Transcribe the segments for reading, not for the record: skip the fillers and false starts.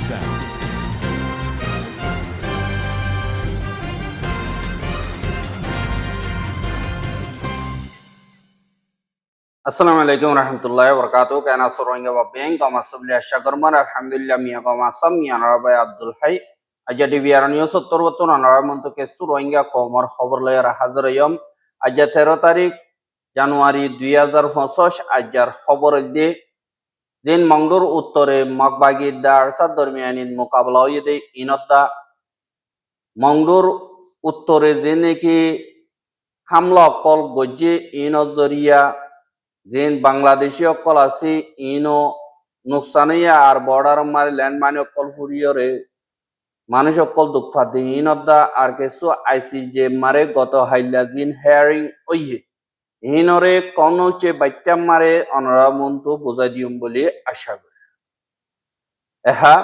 sound. আসসালামু আলাইকুম রহমতুল্লাহ বরকাত কেন সরোঙ্গা বা ব্যাংক আমার সবলি আশা করমান আলহামদুলিল্লাহ মিয়া কমা সাম মিয়া নরাবাই আব্দুল হাই আজ টিভি আর নিউজ সত্তর নরাবাই মন্তকে সুরোঙ্গা কমর খবর লয়ার হাজার ইয়ম আজ 13 তারিখ জানুয়ারি 2025 আজার খবর দিয়ে জিন মংডুর উত্তরে মগবাগি দারসাদ দরমিয়ানিন মোকাবলা হইয়ে ইনদ্দা মংডুর উত্তরে যে নাকি হামলা কল গজ্জে ইনজরিয়া যেন বাংলাদেশী অকল আছে ইনো নুকসানিয়া আর বর্ডার মারি ল্যান্ড মানি অকল ফুরিয়রে মানুষ অকল দুঃখা দি ইনদ্দা আর কিছু আইসি যে মারে গত হাইলা জিন হেয়ারিং ওইয়ে ইনরে কোন চে বাচ্চা মারে অনরা মন্তু বুঝাই দিম বলে আশা করি এহা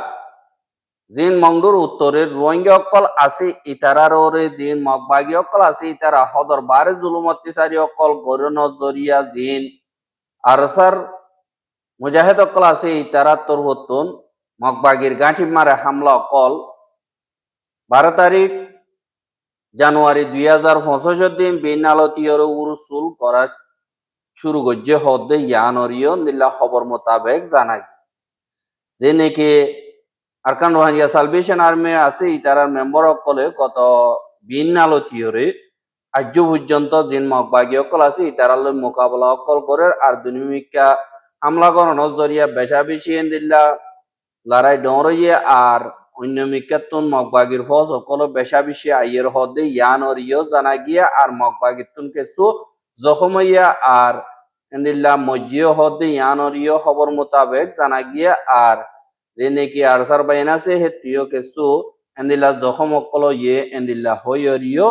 জিন মংডুর উত্তরে রোহিঙ্গা অকল আছে ইতারার ওরে দিন মগবাগী অকল আছে ইতারা হদর বারে জুলুমত্তিসারি অকল গরু নজরিয়া জিন আরসার মুজাহিদ অকল আছে ইতারা তোর হতুন মগবাগির গাঁঠি মারে হামলা অকল 12 তারিখ জানুয়ারি 2025 দিন বিনালতীয় উরসুল করা শুরু করছে হদ্দে ইয়ানরিয় নিল্লা খবর মোতাবেক জানা গিয়ে যে নাকি আরকান রোহিঙ্গা সালভেশন আর্মি আছে ইতারার মেম্বার অকলে গত বিনালতীয়রে আজ পর্যন্ত জিন মগবাগী অকল আছে ইতারাল মোকাবেলা অকল করে আর দুনিমিকা হামলা করানোর জরিয়া বেশা বেশি দিল্লা লড়াই ডরিয়ে আর অন্য মিকাতুন মগবাগির ফজ অকল বেশা বেশি আইয়ের হদে ইয়ানরিও জানা গিয়া আর মগবাগিতুন কিছু জখমইয়া আর এন্দিল্লা মজিও হদে ইয়ানরিও খবর মোতাবেক জানা গিয়া আর যে নাকি আরসার বাইন আছে হেতিও কিছু এন্দিল্লা জখম অকল ইয়ে এন্দিল্লা হইয়রিও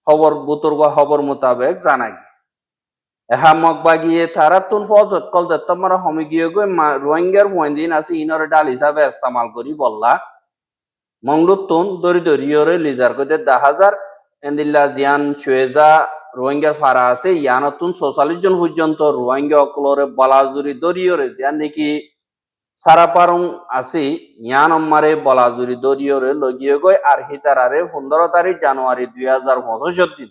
খবর বুতুর্গ খবর মোতাবেক জানা গিয়ে এহা মগবাগিয়ে তারাতুন ফজ অকল দত্তমারা হমি গিয়ে গই রোহিঙ্গার ফয়েন্দিন আছে ইনর ডাল হিসাবে ইস্তেমাল করি বললা মংডুতুন দরি দরিয়রে লিজার কইতে 10,000 এন্দিল্লা জিয়ান শুয়েজা রোহিঙ্গার ফারা আছে ইয়ানতুন 44 জন পর্যন্ত রোহিঙ্গা অকলরে বলাজুরি দরিয়রে জিয়ান নাকি সারাপারং আছে ইয়ান অম্মারে বলাজুরি দরিয়রে লগিয়ে গই আর হিতারারে 15 তারিখ জানুয়ারি 2025 দিন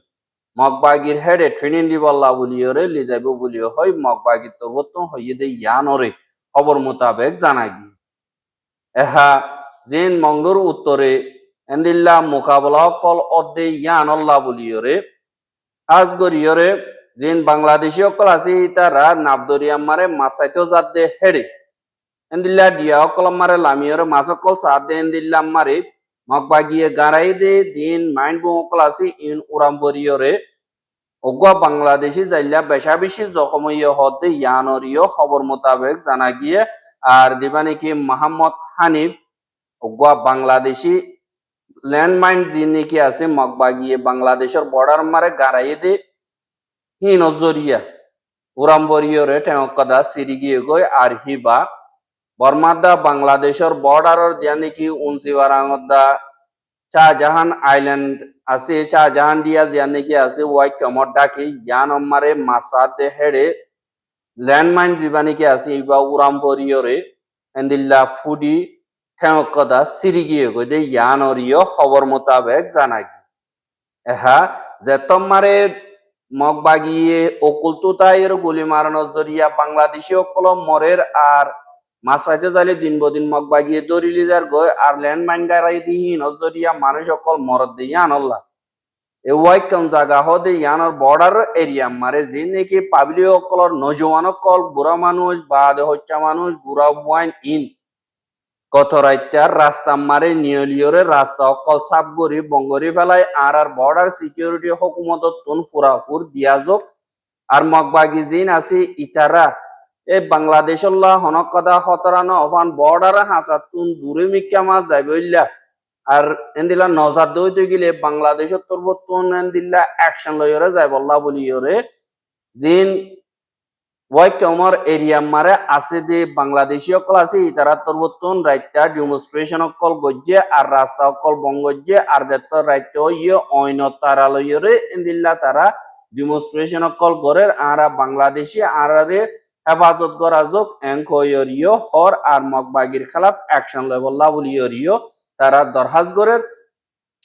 মগবাগির হেডে ট্রেনিং দিবল্লা বলিয়রে লিজাইব বলিও হয় মগবাগির তরবতন হইয়ে দে ইয়ানরে খবর মোতাবেক জানাই গিয়ে এহা জিন মংডুর উত্তরে এন্দিল্লা মোকাবলা কল অদ্দে ইয়ানল্লা বলিয়রে আজ গরিয়রে জিন বাংলাদেশী অকল আছে তারা নাবদরিয়া মারে মাসাইতো জাদে হেডে এন্দিল্লা ডিয়া অকল মারে লামিয়রে মাস অকল সাদে এন্দিল্লা মারে মগবাগিয়ে গারাই দে দিন মাইন্ড বু অকল আছে ইন উরাম বরিয়রে ওগুয়া বাংলাদেশি যাইলা বেশা বেশি জখমইয় হদে ইয়ানরিও খবর মোতাবেক জানা গিয়ে আর দিবানি কি মোহাম্মদ হানিফ ওগুয়া বাংলাদেশি ল্যান্ডমাইন যিনি কি আছে মগবাগিয়ে বাংলাদেশের বর্ডার মারে গারাই দে হি নজরিয়া উরাম বরিয়রে টেঙ্কদা সিরি গিয়ে গই আর হিবা বর্মাদা বাংলাদেশের বর্ডারের দিয়া নাকি উনসিবারাঙ্গদা শাহজাহান আইল্যান্ড আছে শাহজাহান দিয়া জিয়া নাকি আছে ওয়াই কমর ডাকে ইয়ান অম্মারে মাসাদে হেডে ল্যান্ডমাইন জিবা নাকি আছে ইবা উরাম বরিয়রে এন্দিল্লা ফুডি ঠেঙ্কদা সিরি গিয়ে গই দে ইয়ানরিও খবর মোতাবেক জানা গিয়ে এহা যে তোমারে মগবাগিয়ে অকুলতুতাইয়ের গুলি মারানোর জরিয়া বাংলাদেশি অকল মরের আর মাসাইতে যাইলে দিন বদিন মগবাগিয়ে দরি লিজার গয় আর ল্যান্ডমাইন গারাই দিহি নজরিয়া মানুষ অকল মরদ দিয়ে আনল্লা এ ওয়াই কম জায়গা হদে ইয়ানোর বর্ডার এরিয়া মারে যে নাকি পাবলি অকলর নজওয়ান অকল বুড়া মানুষ বা হচ্চা মানুষ বুড়া ওয়াইন ইন কত রাইতার রাস্তা মারে নিয়লিয়রে রাস্তা অকল সাপ গরি বঙ্গরি ফেলায় আর বর্ডার সিকিউরিটি হকুমত তুন ফুরাফুর দিয়াজক আর মগবাগি জিন আছে ইতারা এ বাংলাদেশল্লা হনকদা হতরানো অফান বর্ডার হাসাতুন দূরে মিক্কা মাছ যাইবইল্লা আর এন্দিলা নজাদ দইতে গেলে বাংলাদেশের তরবতুন এন্দিল্লা অ্যাকশন লইরে যাইবল্লা বলিয়রে জিন ওয়াই কমর এরিয়া মারে আছে যে বাংলাদেশী অকল আছে ইতারা তরবতুন রাইতা ডেমনস্ট্রেশন অকল গজ্জে আর রাস্তা অকল বঙ্গজ্জে আর দেত রাইত ইয়ে অইন তারা লইরে এন্দিল্লা তারা ডেমনস্ট্রেশন অকল গরের আর বাংলাদেশী আর হেফাজত করা যোগ এঙ্কয়রিও হর আর মগবাগির খেলাফ অ্যাকশন লেভেল লাবুলিয়রিও তারা দরহাজ করের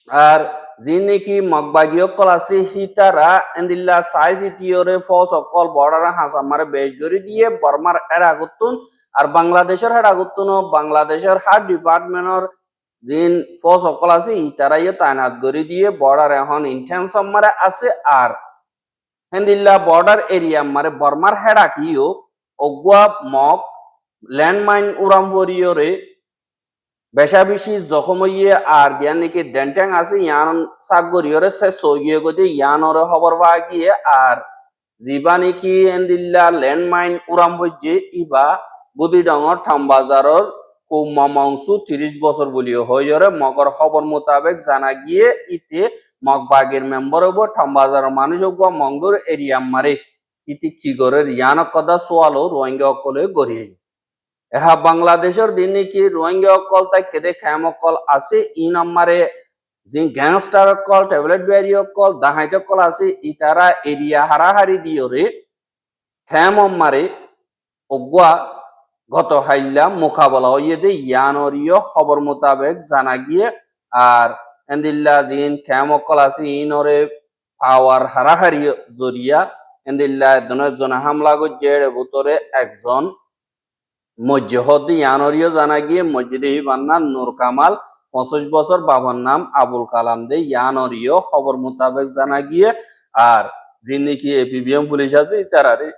আর যিনি মগবাগি অকল আছে হিতারা এন্দিল্লা সাইজ ইটিওরে ফস অকল বর্ডার হাসামারে বেশ গড়ি দিয়ে বর্মার এরাগুতুন আর বাংলাদেশের হেরাগুতুন বাংলাদেশের হার ডিপার্টমেন্টর জিন ফস অকল আছে ইতারাইও তাইনাত গড়ি দিয়ে বর্ডার এখন ইন্টেনশন মারে আছে আর হেন্দিল্লা বর্ডার এরিয়া মারে বর্মার হেরাকিও অগুয়া মগ ল্যান্ডমাইন উড়াম ফরিয়রে বেশা বেশি জখম হইয়ে আর দিয়ান নাকি দেনট্যাং আছে ইয়ান সাগরিয়রে সে সগিয়ে গদি ইয়ানরে খবর পা গিয়ে আর জিবা নাকি এন্দিল্লা ল্যান্ডমাইন উড়াম হইছে ইবা বুদি ডঙর থামবাজারর কৌমাংসু 30 বছর বলিও হইরে মগর খবর মোতাবেক জানা গিয়ে ইতে মগবাগের মেম্বার হব থামবাজারের মানুষ হব মঙ্গর এরিয়া মারে ইতি কি করে ইয়ান কদা সোয়ালো রোহিঙ্গা অকলে গড়িয়ে এহা বাংলাদেশের দিন নাকি রোহিঙ্গা অকল তাই কেদে খ্যাম অকল আছে ই নম্বরে যে গ্যাংস্টার অকল ট্যাবলেট বিয়ারি অকল দাহাইট অকল আছে ইতারা এরিয়া হারাহারি দিয়রে খ্যাম মারে অগুয়া গত হাইল্লা মোকাবেলা হইয়ে দে ইয়ানরিয় খবর মোতাবেক জানা গিয়ে আর এন্দিল্লা দিন খ্যাম অকল আছে ইনরে পাওয়ার হারাহারি জরিয়া এন্দিল্লা জন হামলা করছে ভিতরে একজন মসজিদ ইয়ানরিও জানা গিয়ে মসজিদে বান্না নূর কামাল 25 বছর বাবার নাম আবুল কালাম দে ইয়ানরিও খবর মোতাবেক জানা গিয়ে আর যিনি কি এপিবিএম পুলিশ আছে তারারে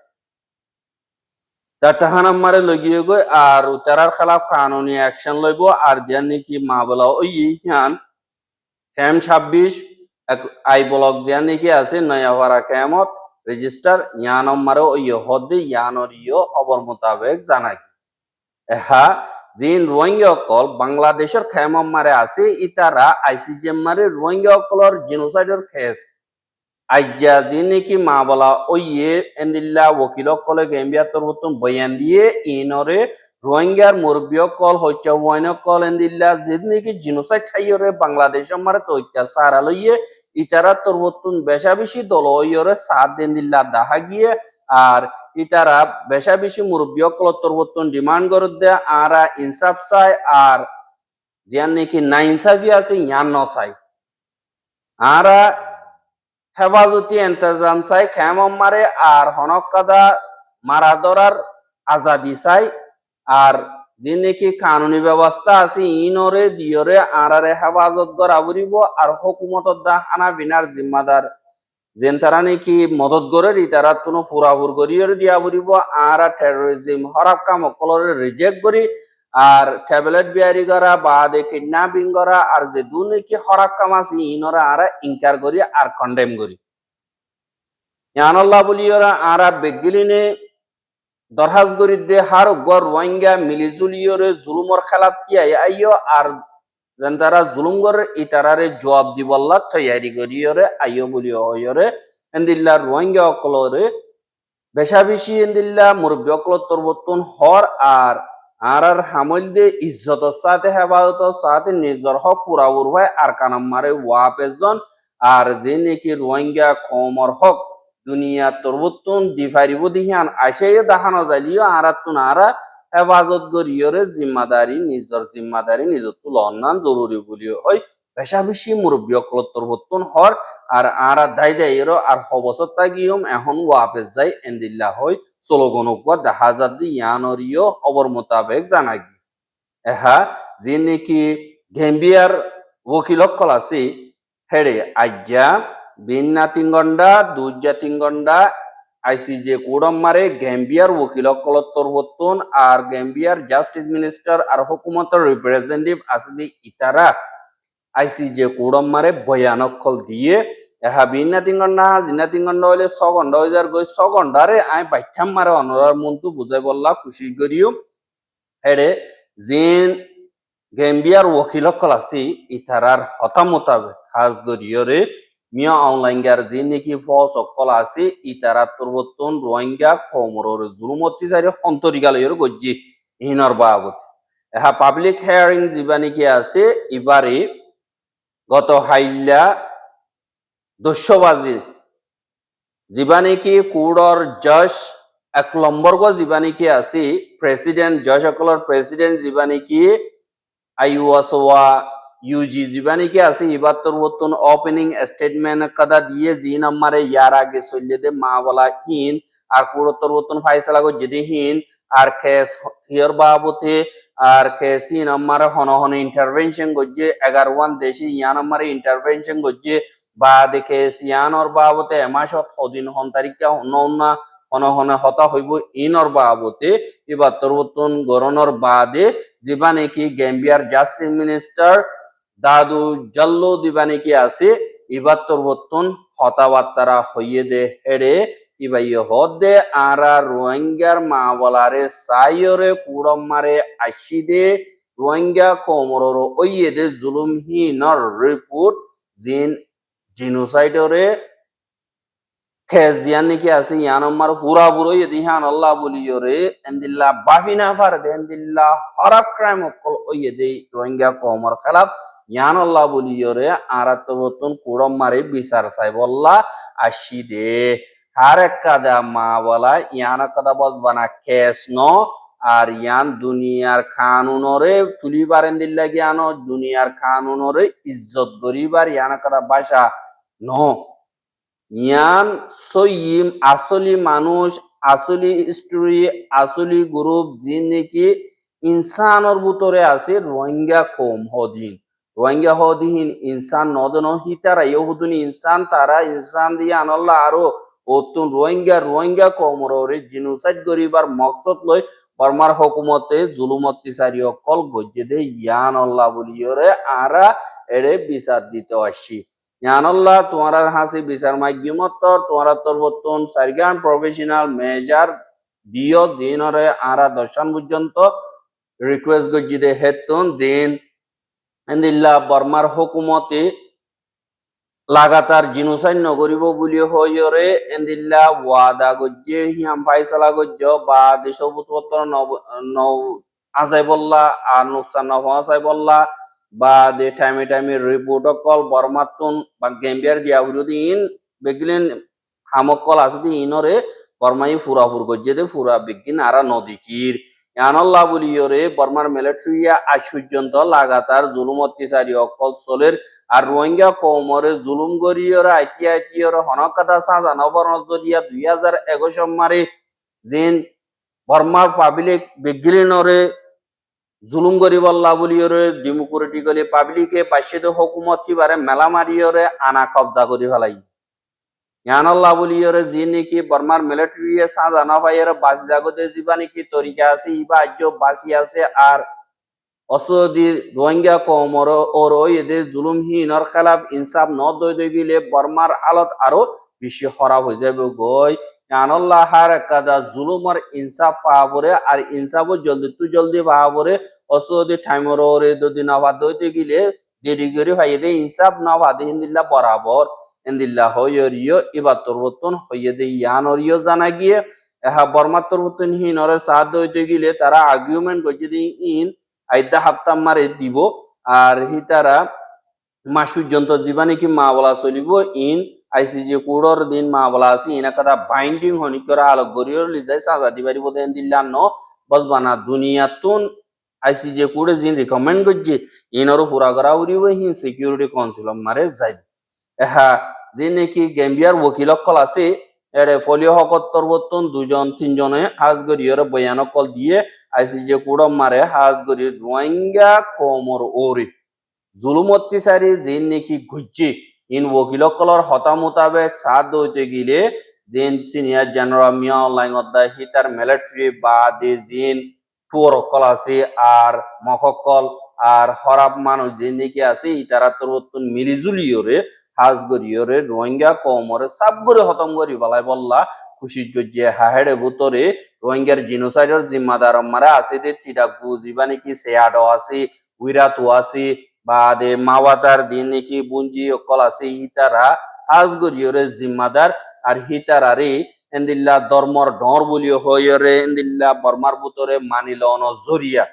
টাহানাম মারে লগিয়ে গই আর তারার খেলাফ কানুনি অ্যাকশন লইব আর দিয়ান নাকি মা বলা ওই ইয়ান ক্যাম 26 আই ব্লক জিয়ান নাকি আছে নয়াপাড়া ক্যামত রেজিস্টার ইয়ান মারে ওই হদে ইয়ানরিও খবর মোতাবেক জানা এহা জিন রোহিঙ্গা অকল বাংলাদেশের খেমম মারে আছে ইতারা আইসিজেম মারে রোহিঙ্গা অকলর জিনোসাইডের কেস আইজা জিন নাকি মা বলা ওইয়ে এন্দিল্লা ওকিল অকলে গেম্বিয়া তরবতন বয়ান দিয়ে ইনরে রোহিঙ্গার মুরব্বী অকল হইচা ওয়াইন অকল এন্দিল্লা জিন নাকি জিনোসাইড খাইয়রে বাংলাদেশের মারে তো অত্যাচার আলইয়ে ইতারা তরবতন বেশা বেশি দল হইয়রে সাত এন্দিল্লা দাহা গিয়ে আর ইতারা বেশা বেশি মুরব্বী অকল তরবতন ডিমান্ড করে দেয় আরা ইনসাফ চাই আর জিয়ান নাকি না ইনসাফি আছে ইয়ান ন চাই আরা হেফাজতি এন্তেজাম চাই খেমম মারে আর হনক কাদা মারা ধরার আজাদি চাই আর যে নাকি কানুনি ব্যবস্থা আছে ইনরে দিয়রে আরারে হেফাজত করা বুড়িব আর হুকুমতর দা হানা বিনার জিম্মাদার যেন তারা নাকি মদত করে তারা কোনো পুরাপুর করিয়ে দিয়া বুড়িব আর টেরোরিজম হরাপ কাম অকলরে রিজেক্ট করি আর ট্যাবলেট বিয়ারি করা বা কিডন্যাপিং করা আর যে দু নাকি হরাপ কাম আছে ইনরা আরা ইনকার করি আর কন্ডেম করি ইয়ানাল্লাহ বলিওরা আরা বেগিলিনে দরহাজ করি দে হার গর রোহিঙ্গা মিলিজুলিয়রে জুলুমর খেলাফ কি আইও আর যেন তারা জুলুম করে ইতারারে জবাব দিবল্লা তৈয়ারি করিয়রে আইও বলিও হইরে এন্দিল্লা রোহিঙ্গা অকলরে বেশা বেশি এন্দিল্লা মুরব্বী অকল তরবতন হর আর আর হামল দে ইজ্জতর সাথে হেফাজতর সাথে নিজের হক পুরাপুর হয় আর কানাম মারে ওয়াপেজন আর যে নাকি রোহিঙ্গা কমর হক দুনিয়া তরবতন দিফারিব দিহান আইসে দেখানো যাইলিও আরাতুন আরা হেফাজত গরিয়রে জিম্মাদারি নিজের জিম্মাদারি নিজের তুলনান জরুরি বলিও হয় বেশা বেশি মুরব্বী অকল তরবতন হর আর আরা দায় দায়েরও আর হবসত তাগিয়ম এখন ওয়াপেস যাই এন্দিল্লা হয় চলগনকুয়া দেখা যাদি ইয়ানরিও খবর মোতাবেক জানা গি এহা যে নাকি ঘেম্বিয়ার ওকিল অকল আছে হেড়ে আজ্ঞা বিন্না 3 ঘন্টা দুজা 3 ঘন্টা আইসিজে কোডম মারে গ্যাম্বিয়ার ওকিল অকল তরবতন আর গ্যাম্বিয়ার জাস্টিস মিনিস্টার আর হুকুমতের রিপ্রেজেন্টেটিভ আছে দি ইতারা আইসিজে কোডম মারে বয়ান অকল দিয়ে এহা বিন্না 3 ঘন্টা জিনা 3 ঘন্টা হইলে 6 ঘন্টা হয়ে যার গই 6 ঘন্টারে আই বাইঠাম মারে অনরার মন্তু বুঝাই বললা খুশি করিও হেড়ে জিন গ্যাম্বিয়ার ওকিল অকল আছে ইতারার হতা মোতাবেক খাস গরিয়রে মিয়া অনলাইনগার যে নাকি ফস অকল আছে ইতারা তরবতন রোহিঙ্গা খমরর জুলুম অত্যাচারী অন্তরিকালয়ের গজ্জি হিনর বাবদ এহা পাবলিক হেয়ারিং যিবা নাকি আছে এবারে গত হাইল্লা 200 বাজে যিবা নাকি কোডর জজ এক নম্বর গো জীবানিকি আছে প্রেসিডেন্ট জয়সকলর প্রেসিডেন্ট জীবানিকি আইওয়াসওয়া ইউজি জীবানিকি আছে ইবাত্তর বর্তন ওপেনিং স্টেটমেন্ট কাদা দিয়ে জি নাম্বারে ইয়ার আগে চললে দে মা বলা হিন আর কুড়ত্তর বর্তন ফাইসলা গো যদি হিন আর কেস হিয়র বাবতে আর কেসি নাম্বারে হন হন ইন্টারভেনশন গজ্জে 11 দেশে ইয়া নাম্বারে ইন্টারভেনশন গজ্জে বা দেখে সিয়ানর বাবতে এমাসত হদিন হন তারিখা হন হনহনে হতা হইব ইনর বাবতে এবার তরবতন গরনর বাদে যেবানে কি গ্যাম্বিয়ার জাস্টিস মিনিস্টার দাদু জাল্লো দিবানে কি আছে এবার তরবতন হতাবার্তারা হইয়ে দে হেড়ে ইবাইয়ে হদে আরা রোহিঙ্গার মা বলারে সাইয়রে কুড়ম মারে আসি দে রোহিঙ্গা কোমরর ওইয়ে দে জুলুমহীনর রিপোর্ট জিন জিনোসাইডরে Kezian niki asi yanomar hura buro yedi han Allah buliyore endilla bafina farde endilla horror crime okol oyede rohingya komor khalaf yan Allah buliyore aratobotun kurom mare bisar saibolla ashide har ekkada ma bola yana kada bozbana kes no আর ইয়ান দুনিয়ার কানুনরে তুলিবার endilla জ্ঞানো দুনিয়ার কানুনরে ইজ্জত গরিবার Iyana kada ভাষা no ইয়ান সইম আসলি মানুষ আসলি story আসলি গ্রুপ যে নাকি ইনসানর ভিতরে আছে রোহিঙ্গা কম হদিন রোহিঙ্গা হদিন ইনসান নদন হিতারা ইহুদুন ইনসান তারা ইনসান দিয়ে আনল্লা আরো অতুন রোহিঙ্গা কমরে জিনোসাইড গরিবার মকসদ লই বর্মার হুকুমতে জুলুমতি সারি অকল গজ্জে দে ইয়ান আল্লাহ বলিয়রে আরা এরে বিচার দিতে আসি ইয়ানল্লাহ তোমার হাসি বিচার মাধ্যমতর তোমার তরবতন সারগান প্রফেশনাল মেজার দিও দিনরে আরা দর্শন পর্যন্ত রিকোয়েস্ট গজ্জি দে হেতুন দিন এন্দিল্লাহ বর্মার হুকুমতে লাগাতার জিনোসাইড নগরিব বলি হইরে এন্দিল্লা ওয়াদা গজ্জে হিয়াম ফাইসালা গজ্জ বা দেশবুতপত্র নৌ আজাই বললা আর নুকসান নফাসাই বললা বা দে টাইমে রিপোর্ট কল বর্মাতুন বা গেম্বিয়ার দিয়া উরুদিন বেগিলেন হামকল আছে ইনরে বর্মাই ফুরাফুর গজ্জে দে ফুরা বেগিন আরা নদীকির ইয়ানল্লাহ বলিয়রে বর্মার মিলিটারিয়া আজ পর্যন্ত লাগাতার জুলুম অত্যাচারী অকল চলের আর রোহিঙ্গা কৌমরে জুলুম গরিয়র আইটিআইটিয়র হনকাতা সাজা নবর নজরিয়া 2021 মারে জিন বর্মার পাবলিক বেগিলিনরে জুলুম গরিবল্লাহ বলিয়রে ডেমোক্রেটিক্যালি পাবলিকে পাইছে হুকুমত বারে মেলা মারিয়রে আনা কবজা করি ফেলাই ইয়ানল্লাহ বলিয়রে যে নাকি বর্মার মিলিটারি সাজা না পাইয়ের বাস জাগতে যা নাকি তরিকা আছে ইবা আজ বাসি আছে আর অসদি রোহিঙ্গা কমর ওর এদের জুলুমহীনর খেলাফ ইনসাফ ন দই গেলে বর্মার হালত আরো বেশি খারাপ হয়ে যাবে গই ইয়ানল্লাহ হার কাদা জুলুমর ইনসাফ পাহাবরে আর ইনসাফ জলদি পাহাবরে অসদি টাইমর ওরে যদি না দইতে গেলে দেরি করে ভাইয়ে দে ইনসাফ না ভাদে হিন্দিল্লা বরাবর ইন্দিল্লা হইয়রিও এবার তরবতন হইয়ে দে ইয়ানরিও জানা গিয়ে এহা বর্মার তরবতন হীনরে সাহায্য হইতে গেলে তারা আর্গুমেন্ট করছে যে ইন আইদা হাফতা মারে দিব আর হিতারা মাস পর্যন্ত জীবানি কি মা বলা চলিব ইন আইসিজি কোডর দিন মা বলা আছে ইনা কথা বাইন্ডিং হনি করে আলোক গরিয়র লিজাই সাজা দিবারি বদে দিল্লা ন বসবানা দুনিয়াতুন আইসিজি কোডে জিন রিকমেন্ড করছে ইনরো পুরা করা উড়িব হিন সিকিউরিটি কাউন্সিল মারে যাই এহা যে নাকি গেম্বিয়ার ওকিল অকল আছে এড়ে ফলিও হকত্তর বর্তন দুজন তিনজনে হাজগরিয়র বয়ান কল দিয়ে আইসিজে কুড়ম মারে হাজগরির রোহিঙ্গা খমর ওরে জুলুম অত্যাচারী যে নাকি ঘুরছে ইন ওকিল অকলর হতা মোতাবেক সাথ হইতে গেলে জিন সিনিয়র জেনারেল মিয়া অনলাইন অধ্যায় হিতার মিলিটারি বা দে জিন টুর অকল আছে আর মককল আর হরাব মানুষ যে নাকি আছে ইতারা তোর মিলিজুলিয়রে হাজগরিয়রে রোহিঙ্গা কমরে সাবগরে হতম করি বলাই বললা খুশি গজ্জে হাহেড়ে ভুতরে রোহিঙ্গার জিনোসাইডের জিম্মাদার মারা আছে দে চিরাগু দিবা নাকি সেয়াডো আছে উইরাতু আছে বা দে মাওয়াতার দিন নাকি বুঞ্জি অকল আছে ইতারা হাজগরিয়রে জিম্মাদার আর হিতারারে এন্দিল্লা ধর্মর ডর বলিও হইরে এন্দিল্লা বর্মার ভুতরে মানিল জরিয়া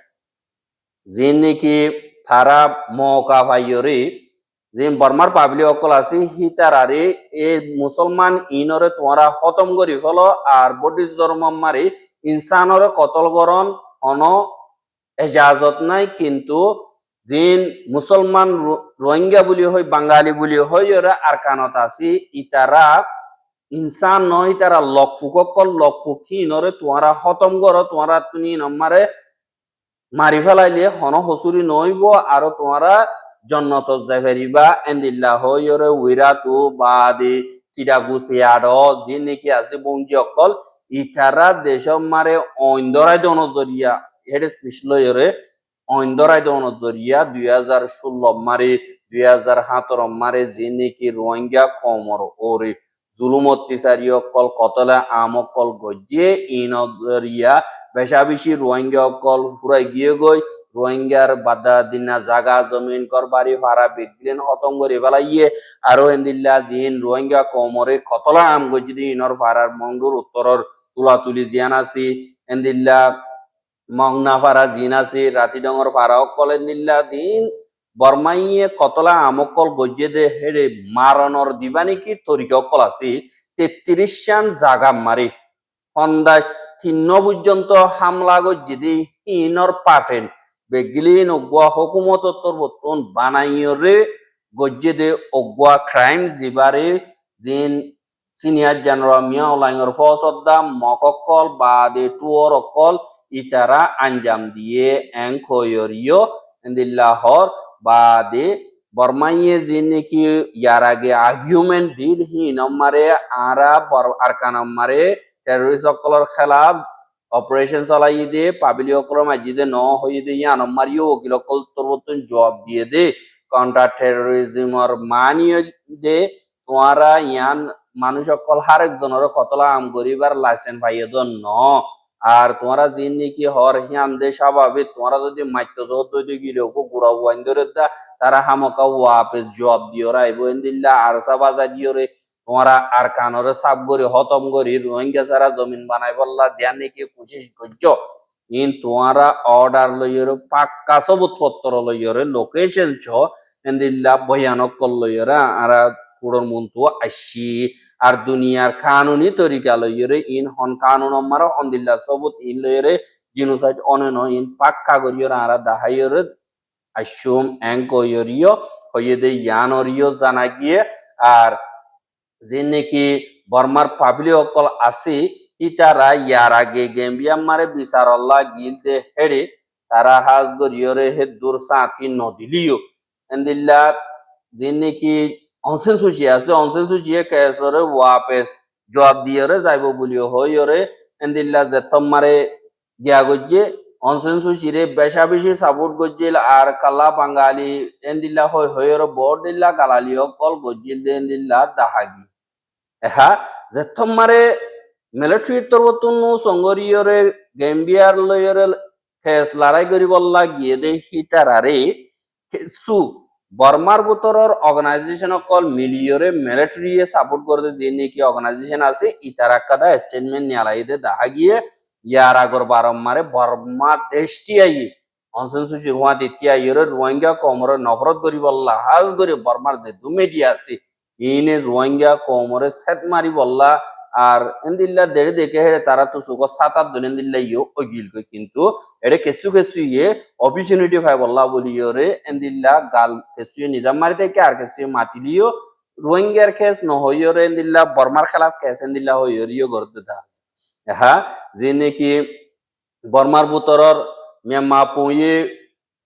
যে নাকি তারা মৌকা ভাইয়রে যে বর্মার পাবলিক অকল আছে হিতারারে এ মুসলমান ইনরে তোমরা খতম করি ফলো আর বৌদ্ধ ধর্ম মারি ইনসানরে কতল গরণ অন এজাজত নাই কিন্তু জিন মুসলমান রোহিঙ্গা বলি হয় বাঙালি বলি হয় ওরা আর কানত আছে ইতারা ইনসান নয় তারা লক্ষুকল লক্ষী নরে তোমরা খতম করো তোমরা তুমি নমারে মারি ফেলাইলে হন হসুরি নইব আর তোমরা জন্নত জাফেরিবা এন্দিল্লা হইরে উইরাতু বাদি চিরাগু সিয়াড যে নাকি আছে বঞ্জি অকল ইতারা দেশ মারে অইন্দরাই দন জরিয়া হেড স্পেশালরে অইন্দরাই দন জরিয়া 2016 মারে 2017 মারে যে নাকি রোহিঙ্গা কমর ওরে জুলুম অত্যাচারী অকল কতলা আম অকল গজ্জে ইনদরিয়া বেশা বেশি রোহিঙ্গা অকল ফুরাই গিয়ে গই রোহিঙ্গার বাদা দিনা জাগা জমিন কর বাড়ি ভাড়া বিগলেন খতম করে ফেলাইয়ে আরো এন্দিল্লা দিন রোহিঙ্গা কমরে কতলা আম গজ্জি ইনর ভাড়ার মঙ্গুর উত্তরর তুলা তুলি জিয়ান আছি এন্দিল্লা মংনা ফারা জিন আছে রাতি ডঙর ফারা অকল এন্দিল্লা দিন বর্মাইয়ে কতলা আমকল গজ্জে দে হেড়ে মারণর দিবানি কি তরিকা অকল আছে 33 শান জাগা মারি সন্ধ্যা 3 পর্যন্ত হামলা গজ্জে দি ইনর পাটেন বেগলিন অগুয়া হুকুমত বর্তন বানাইরে গজ্জে দে অগুয়া ক্রাইম জিবারে দিন সিনিয়র জেনারেল মিয়া ওলাইঙর ফসদ্দা মককল বা দে টুয়র অকল ইতারা আঞ্জাম দিয়ে এংকয়রিও দিল্লাহর বা দে বর্মাইয়ে যে নাকি ইয়ার আগে আর্গুমেন্ট দিল হি নম্বরে আরা আরকান নম্বরে টেররিস্ট সকলের খেলাফ অপারেশন চালাই দে পাবলিক সকলের মাঝে ন হয়ে দে ইয়া নম্বরিও ওকিল সকল তোর জবাব দিয়ে দে কাউন্টার টেররিজমর মানিয়ে দে তোমরা ইয়ান মানুষ সকল হারেকজনের কতলা আম গরিবার লাইসেন্স পাইয়ে দ ন আর তোমরা যে নাকি হর হিয়াম দে স্বাভাবিক তোমরা যদি মাইত্য যত গিলে গুড়া ওয়াইন ধরে তারা হামকা ওয়াপেস জবাব দিও রাইব দিল্লা আর সাবাজা দিও রে তোমরা আর কানরে সাপ গরি হতম গরি রোহিঙ্গা সারা জমিন বানাই বললা যে নাকি কোশিশ করছ ইন তোমরা অর্ডার লইরে পাক্কা সবুত পত্র লইরে লোকেশন ছ দিল্লা ভয়ানক কল লইরা আর পুরোর মন্তু আসি আর দুনিয়ার কানুনি তরিকা লইরে ইন হন কানুন মারা অন্দিল্লা সবুত ইন লইরে জিনোসাইড অনেন ইন পাক্কা গরিয়র আরা দাহাইরে আসুম এঙ্কয়রিও হইয়ে দে ইয়ানরিও জানা গিয়ে আর যে নাকি বর্মার পাবলিক অকল আছে ইতারা ইয়ার আগে গেম্বিয়াম মারে বিচার আল্লাহ গিলতে হেড়ে তারা হাজ গরিয়রে হে দূর সাথী নদিলিও এন্দিল্লা যে নাকি অনসেন সুচি আছে অনসেন সুচিয়ে কেসরে ওয়াপেস জবাব দিয়ে যাইব বলিও হইরে এন্দিল্লা যে তোমারে গিয়া গজ্জে অনসেন সুচিরে বেশা বেশি সাপোর্ট গজ্জিল আর কালা বাঙালি এন্দিল্লা হইরে বড় দিল্লা গালালিও কল গজ্জিল দে এন্দিল্লা দাহাগি এহা যে তোমারে মিলিটারি তরবতুন সঙ্গরিয়রে গেম্বিয়ার লয়রে কেস লড়াই করি বললা গিয়ে দে হিতারারে সু বর্মার ভিতরের অর্গানাইজেশন কল মিলিয়রে মিলিটারি সাপোর্ট করতে যে নাকি অর্গানাইজেশন আছে ইতারা কাদা স্টেটমেন্ট নিয়ালাইদে দেখা গিয়ে ইয়ার আগর বারম্বারে বর্মা দেশটি আই অনসেন সুচি হুয়া দিতিয়া ইয়রে রোহিঙ্গা কমরে নফরত করি বললা হাজ করে বর্মার যে দুমেডিয়া আছে ইনে রোহিঙ্গা কমরে সেট মারি বললা আর এন্দিল্লা দেড়ে দেখে হেরে তারা তো সুখ সাতাত দিন এন্দিল্লা ইও ওগিল কই কিন্তু এড়ে কেসু কেসু ইয়ে অপরচুনিটি পাই বললা বলিও রে এন্দিল্লা গাল কেসু নিজাম মারি থেকে আর কেসু মাতিলিও রোহিঙ্গার কেস নহইও রে এন্দিল্লা বর্মার খেলাফ কেস এন্দিল্লা হইও রিও গর্তে দা হ্যাঁ যে নাকি বর্মার ভিতরের মেমা পুয়ে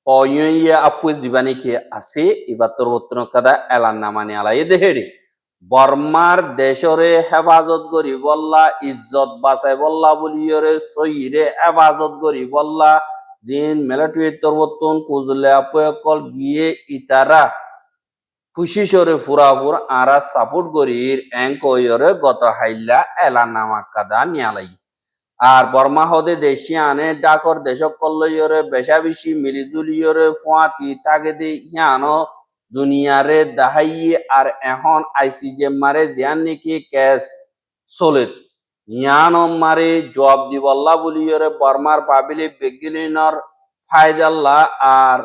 অয়ে আপু জীবানি কি আছে এবার তোর উত্তর কাদা এলান নামানি আলাই দেহেরি বর্মার দেশরে হেফাজত করি বললা ইজ্জত বাঁচাই বললা বলিয়রে সহিরে হেফাজত করি বললা জিন মিলিটারি তরবতন কুজলে আপয়কল গিয়ে ইতারা খুশি সরে ফুরাফুর আরা সাপোর্ট করির এঙ্কয়রে গত হাইল্লা এলান নামা কাদা নিয়ালাই আর বর্মা হদে দেশি আনে ডাকর দেশক কল্লইরে বেশা বেশি মিলিজুলিয়রে ফুয়াতি তাকে দে ইয়ানো দুনিয়ারে দাহাইয়ে আর এখন আইসিজে মারে জিয়ান নাকি কেস চলের ইয়ানো মারে জবাব দিবল্লা বলিয়রে বর্মার পাবিলি বেগিলিনর ফায়দাল্লা আর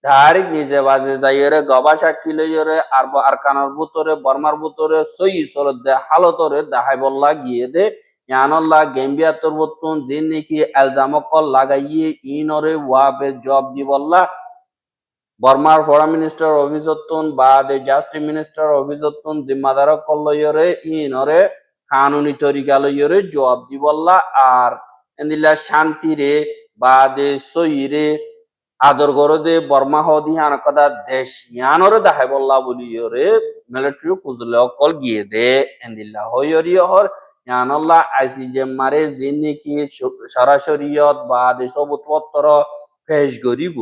ডাইরেক্ট নিজে বাজে যাইরে গবাসা কিলইরে আর আরকানার ভিতরে বর্মার ভিতরে সই সলদ হালতরে দাহাই বল্লা গিয়ে দে ইয়ানল্লা গেম্বিয়াতর বতুন যে নাকি এলজামকল লাগাইয়ে ইনরে ওয়াবে জব দি বল্লা বর্মার ফরেন মিনিস্টার অভিযত্তন বা দে জাস্টিস মিনিস্টার অভিযত্তন জিম্মাদার কল্লয়রে ইনরে কানুনি তরিকা লইরে জবাব দি বল্লা আর এন্দিলা শান্তি রে বা দে সইরে আদর গরদে বর্মা হদি হানকদা দেশ ইয়ানরে দাহাই বল্লা বলিয়রে মিলিটারি কুজলে অকল গিয়ে দে এন্দিল্লা হইয়রি হর ইয়ানল্লা আইসিজে মারে জিনি কি সরাসরিয়ত বা দে সবুতপত্র পেশ করিব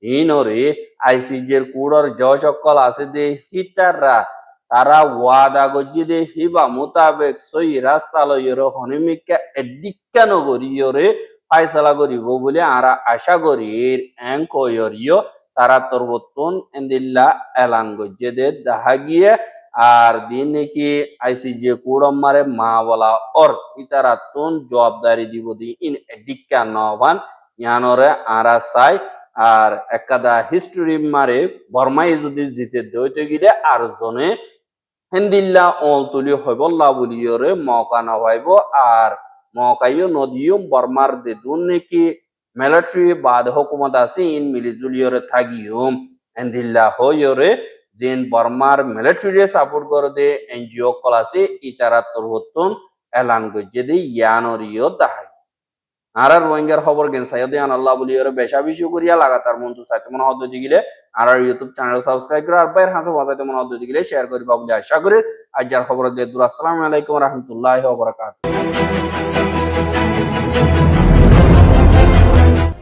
ইনরে আইসিজের কুড়র জজ অকল আছে দে হিতাররা তারা ওয়াদা গজ্জি দে হিবা মোতাবেক সই রাস্তা লইয়রে হনিমিকা এডিক্কা নগরীয়রে ফাইসলা করিব বলে আরা আশা করি এঙ্কয়রিও তারা তরবতন এন্দিল্লা এলান গজ্জে দে দেখা গিয়ে আর দিন নাকি আইসিজে কুড়ম মারে মা বলা অর ইতারাতুন জবাবদারি দিব দি ইন এডিক্কা নভান ইয়ানরে আরা চাই আর একাদা হিস্টোরি মারে বর্মাই যদি জিতে দইতে গিলে আর জনে হেন্দিল্লা অল তুলি হইবল্লা বলিয়রে মৌকা না হইব আর মকাইও নদীয় বর্মার দে দুর্নীতি মিলিটারি বাদ হুকুমত আছে ইন মিলিজুলিয়রে থাকিও এন্দিল্লা হইয়রে যেন বর্মার মিলিটারি সাপোর্ট করে দে এনজিও কল আছে ইতারা তরহতন এলান গজ্জে দে ইয়ানরিও দাহাই আর রোহিঙ্গার খবর গেন সাইয়দে আল্লাহ বলিয়রে বেশা বেশি করিয়া লাগাতার মন তো চাইতে মনে হদ দিগিলে আর ইউটিউব চ্যানেল সাবস্ক্রাইব করে আর বাইর হাসে বাজাইতে মনে হদ দিগিলে শেয়ার করিবা বলে আশা করি আজ যার খবর দিয়ে দূর আসসালামু আলাইকুম ওয়া রাহমাতুল্লাহি ওয়া বারাকাতুহু